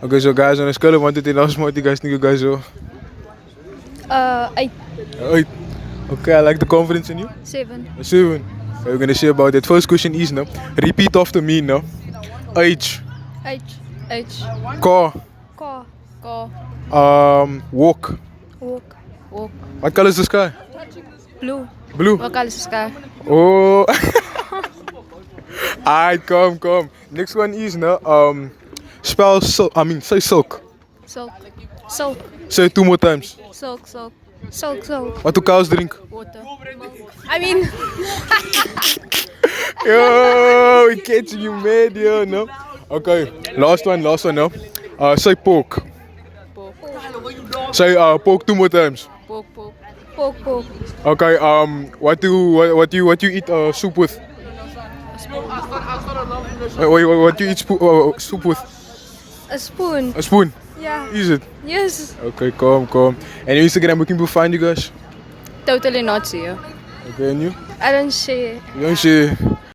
Okay, so guys, on a scale of 1 to 10, how smart you guys think you guys are? 8. 8. Okay, I like the confidence in you. 7. A 7. Okay, we're gonna see about that. First question is now. Repeat after me now. Age. H. Car. Car. Walk. Walk. What color is the sky? Blue. Blue. What color is the sky? Oh. Alright, come. Next one is now. Spell silk. Say silk. Silk. Say it 2 more times. Silk. What do cows drink? Water. I mean, Yo, we catching you mad, yo, no? Okay, last one, no? Say pork. Say pork 2 more times. pork. Okay, what do you eat soup with? What do you eat soup with? A spoon. A spoon. Yeah. Is it? Yes. Okay, come. And your Instagram, where can people find you guys? Totally not see you. Okay, and you? I don't share. You don't share.